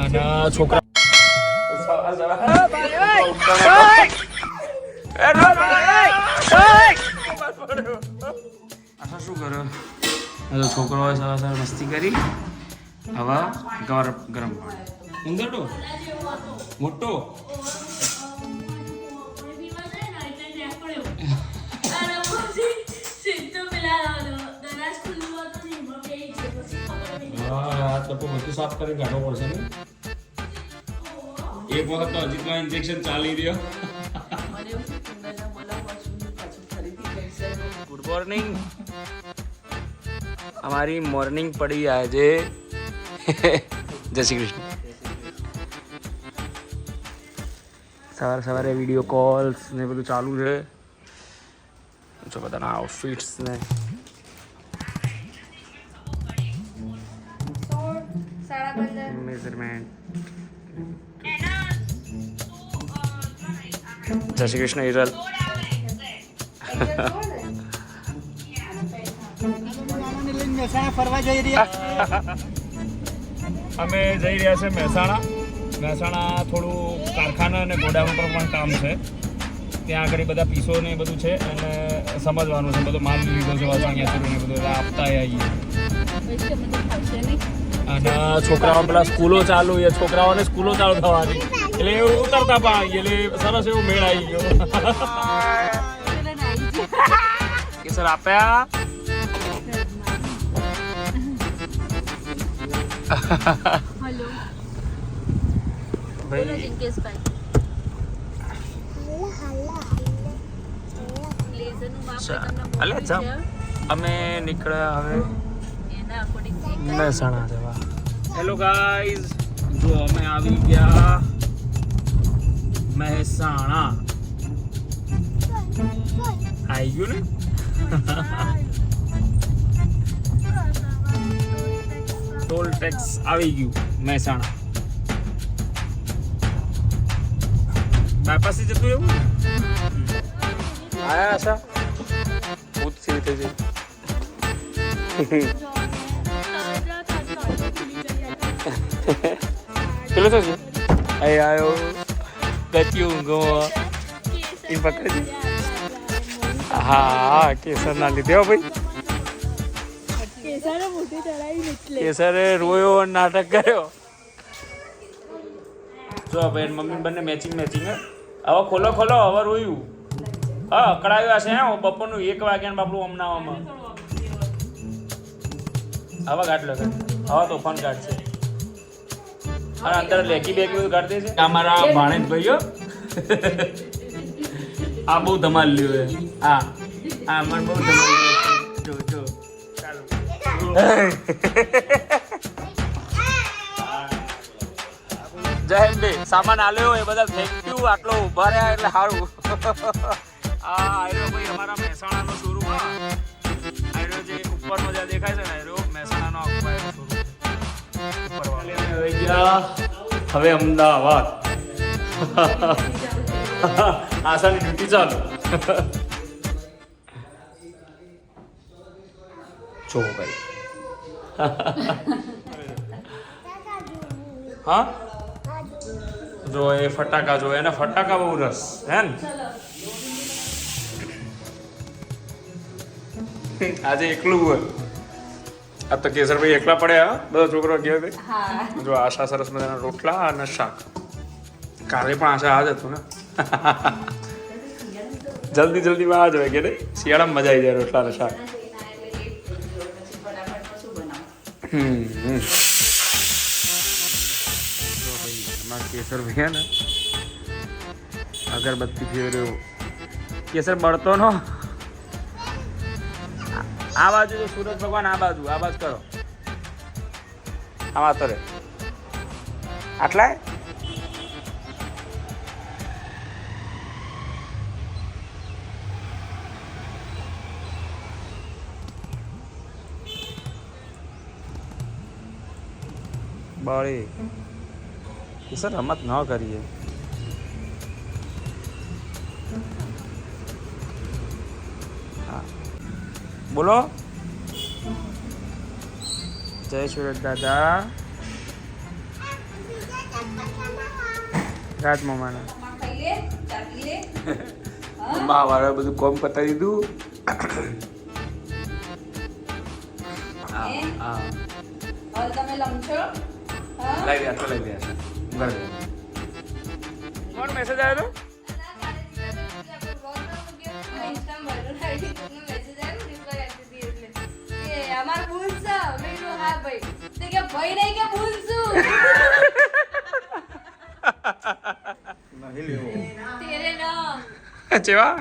અને છોકરા શું કરો? છોકરો સવાર સવાર મસ્તી કરી. હવે ગરમ પાણી ઉંદરડો મોટો બધું સાફ કરી કાઢવો પડશે ને. એક વખત તો અજીતમાં ઇન્જેક્શન ચાલી રહ્યો. Good morning. हमारी मॉर्निंग पड़ी आज. जय श्री कृष्ण. सवारे सवारे वीडियो कॉल्स ने બધું ચાલુ છે. જો બધાના આઉટફિટ્સ ને મેઝરમેન્ટ. જય શ્રી કૃષ્ણ હિરલ. અમે જઈ રહ્યા છે મહેસાણા. થોડું કારખાના અને ગોડાઉન પર પણ કામ છે. ત્યાં આગળ બધા પીસો ને બધું છે અને સમજવાનું છે. બધો માલ લીધો છે વાસણિયા ને બધું આપતા આવીએ. અને છોકરાઓ પેલા સ્કૂલો ચાલુ એ છોકરાઓને સ્કૂલો ચાલુ થવાની એટલે એવું ઉતરતા પણ આવીએ એટલે સરસ એવું મેળ આવી ગયો. કેસર આપ્યા. हेलो भाई जिंकेश भाई લેઝર નું માપ તમને અલે જામ અમે નીકળ્યા હવે એના અકોર્ડિંગ મહેસાણા જવા. હેલો ગાઈઝ, જો અમે આવી ગયા મહેસાણા. આવી ગયું ને. ટોલ ટેક્સ આવી ગયું મહેસાણા. બાયપાસ થી જતું એવું આયા આશા ભૂત સીધી થઈ જાય. પેલો તો છે અહીં આવ્યો ગચ્યું ઊંઘો એ પકડી. હા કેસર ના લીધે હો ભાઈ. કેસરે રોયો નાટક કર્યો. જો ભાઈ મમ્મી બંને મેચિંગ મેચિંગ. હવે ખોલો હવે રોયું. હા અકળાયું હશે. હે બપોરનું 1 વાગ્યા બાપડું અમનાવામાં. હવે ગાંઠ લો હવે તોફાન કાઢશે. અને અંદર લેકી બેકી બધું કાઢી દે છે. અમારા ભાણેજ ભાઈઓ આ બહુ ધમાલ લ્યો છે. હા મને બહુ ધમાલ લ્યો. જો ચાલો. જય સામાન આલ્યો એ બધા થેન્ક યુ. આટલો ઉભા રહ્યા એટલે સારું. આયરો ભાઈ અમારા મહેસાણાનો શોરૂમ. આયરો જે ઉપરનો જે દેખાય છે ને આયરો મહેસાણાનો આખો શોરૂમ. હવે અમદાવાદ આશાની ડ્યુટી ચાલુ. જો ભાઈ હા જો એ ફટાકા જો એને ફટાકા બહુ રસ હે ને. આજે એકલું હોય. આ તો કેસરભાઈ એકલા પડ્યા. બધા છોકરો ગયા ભાઈ. જો આશા સરસ મજાના રોટલા અને શાક. કાલે પણ આશા આ જ હતું ને. જલ્દીમાં આ જ હોય કે નહીં. શિયાળામાં મજા આવી જાય રોટલા અને શાક. કેસર ભૈયા ને અગરબત્તી ફેર્યો. કેસર બળતો નો. આ બાજુ તો સૂરજ ભગવાન આ બાજુ કરો. આમાં તો રે આટલા બળી. સર રમત ન કરીએ. હા બોલો. જય સુરત દાદા. રાજ મામાના મમ્મા વાળા બધું કોમ પતાવી દીધું. લઈ ગયા લઈ ગયા કોણ મેસેજ આવ્યો હતો? ચેવા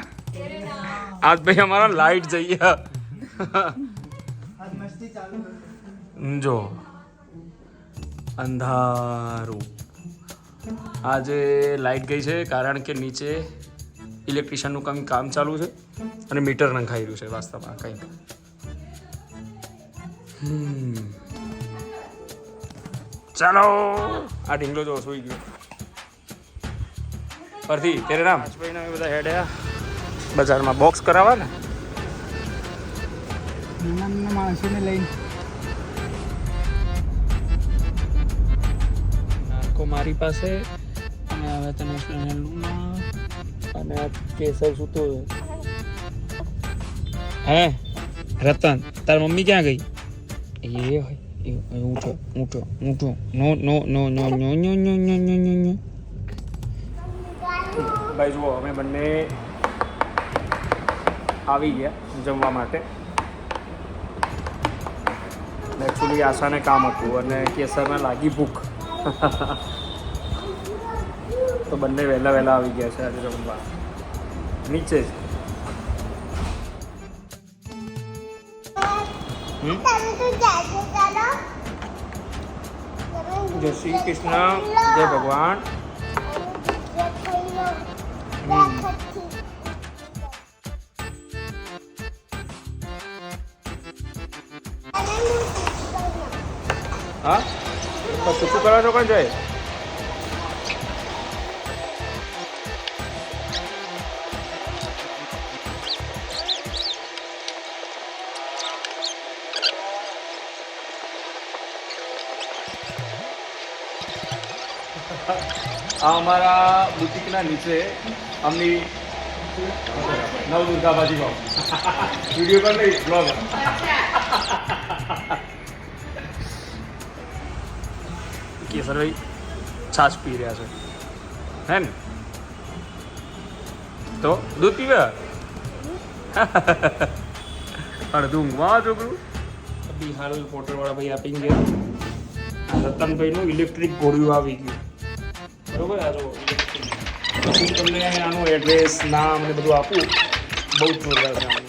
આજ ભાઈ અમારા લાઈટ જઈએ જો અંધારું. આજે લાઈટ ગઈ છે કારણ કે નીચે ઇલેક્ટ્રિશિયનનું કામ ચાલુ છે અને મીટર નંખાઈ રહ્યું છે વાસ્તવમાં કંઈક. ચાલો આ ઢીંગલો જો સુઈ ગયો પરથી તેરે નામ ભાઈને અમે બધા હેડ્યા બજારમાં બોક્સ કરાવવા ને માણસોને લઈને નાખો મારી પાસે અને હવે તને અને આ કેસર સૂતો હે રતન તારી મમ્મી ક્યાં ગઈ? એ હોય ઊંઠો ઊંઠો ઊંઠો નો નો નો નો નો નો નો નો નો નો. ભાઈ જુઓ અમે બંને આવી ગયા જમવા માટે. એકચ્યુઅલી આશાને કામ હતું અને કેસરને લાગી ભૂખ તો બંને વહેલા આવી ગયા છે આજે જમવા નીચે જ. જય શ્રી કૃષ્ણ, જય ભગવાન. હા તો શું કરવા છો? કોણ જાય? આ અમારા બુટિકના નીચે અમની નવદુર્ગા ભાજીપાવ વિડીયો પર નહીં બ્લોગ. કેસરભાઈ છાશ પી રહ્યા છે હે ને? તો દૂધ પીવે અડધું ઊંઘવા છોકરું. બિહાર પોટરવાળા ભાઈ આપી ગયા. રતનભાઈનું ઇલેક્ટ્રિક ઘોડિયું આવી ગયું બરોબર. આ જો પછી તમને આનું એડ્રેસ નામ ને બધું આપું. બહુ જ જોરદાર છે આનું.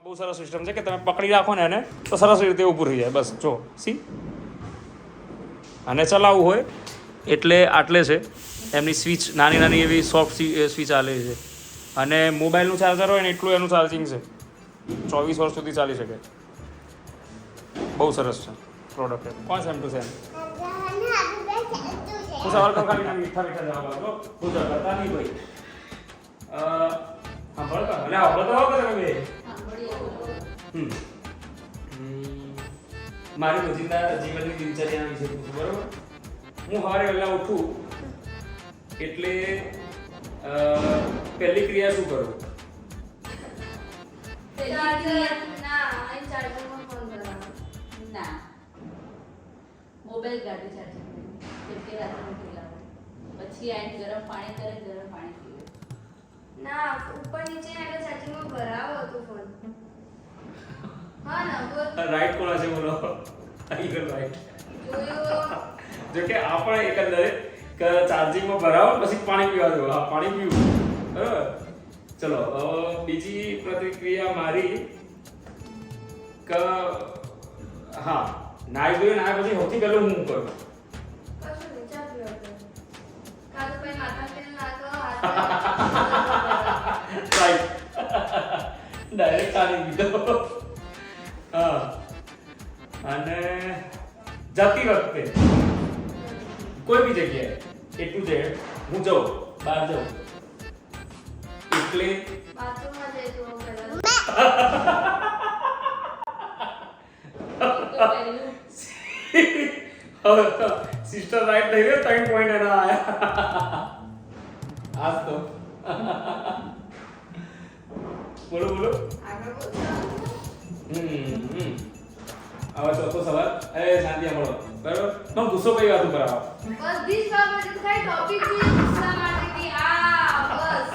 બહુ સરસ સિસ્ટમ છે કે તમે પકડી રાખો ને એને તો સરસ રીતે ઊભું થઈ જાય. બસ જો સી અને ચલાવવું હોય એટલે આટલે છે એમની સ્વિચ નાની નાની એવી સોફ્ટ સ્વિચ આલે છે અને મોબાઈલનું ચાર્જર હોય ને એટલું એનું ચાર્જિંગ છે. 24 વર્ષ સુધી ચાલી શકે. બહુ સરસ છે પ્રોડક્ટ. કોણ સેમ ટુ સેમ હું સવાલ કરું ખાલી મીઠા જવાબ આપો. હું કરતા નહીં ભાઈ સાંભળતા એટલે સાંભળતા હો કે તમે મારી રોજિંદા જીવનની દિનચર્યા વિશે પૂછું બરોબર. હું સવારે વહેલા ઉઠું એટલે પહેલી ક્રિયા શું કરું? મોબાઈલ ગાડી ચાર્જિંગ જેમ કે રાત્રે લાવો પછી આઈને ગરમ પાણી કરે, ગરમ પાણી પીવે. ના ઉપર નીચે આગળ ચાર્જિંગમાં ભરાવો હતો ફોન. હા ના બોલ. રાઈટ કોણ છે બોલો? આગળ રાઈટ. જોયો જો કે આપણે એકંદરે કે ચાર્જિંગમાં ભરાવો પછી પાણી પીવા દો. હા પાણી પીવું બરાબર. ચલો બીજી પ્રતિક્રિયા મારી કે હા નાઈ ધોઈ નાય પછી સૌથી પહેલું હું કરું કશું નહીં ચા પીવા દો. કાં તો પછી માથા તેલ નાખો હાથ રાઈટ ડાયરેક્ટ ચાલી દીધો. હા. અને જતી વખતે કોઈ બી જગ્યાએ એટલું છે હું જાઉં બહાર જાઉં એટલે બાથરૂમમાં જઈશું હું પહેલા. તો પહેલું સિસ્ટર રાઈટ થઈ ગયો 3 પોઈન્ટ એના આયા. આજ તો બોલો બોલો. આગળ બોલતા. હવે ચોથો સવાલ. એ શાંતિ મળો બરાબર. મને ગુસ્સો કઈ વાત ઉપર આવો. બધી જ બાબતે તો ખાલી ટોપિક થી ગુસ્સા માટે કે આ બસ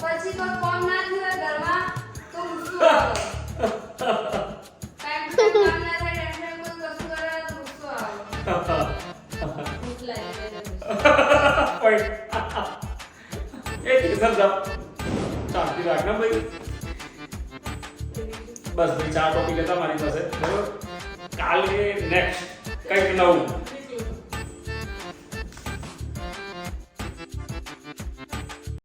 પછી કોઈ ફોન ના થયો ઘરમાં તો ગુસ્સો આવે. ટાઈમ ટુ કામ ના થાય ટેન્શન કોઈ વસ્તુ કરે તો ગુસ્સો આવે. ભૂખ લાગી ગઈ છે. પોઈન્ટ. એક રિઝલ્ટ જાવ. શાંતિ રાખના ભાઈ. બસ ભાઈ 4 ટોપિક હતા મારી પાસે બરાબર. કાલે નેક્સ્ટ કંઈક નવું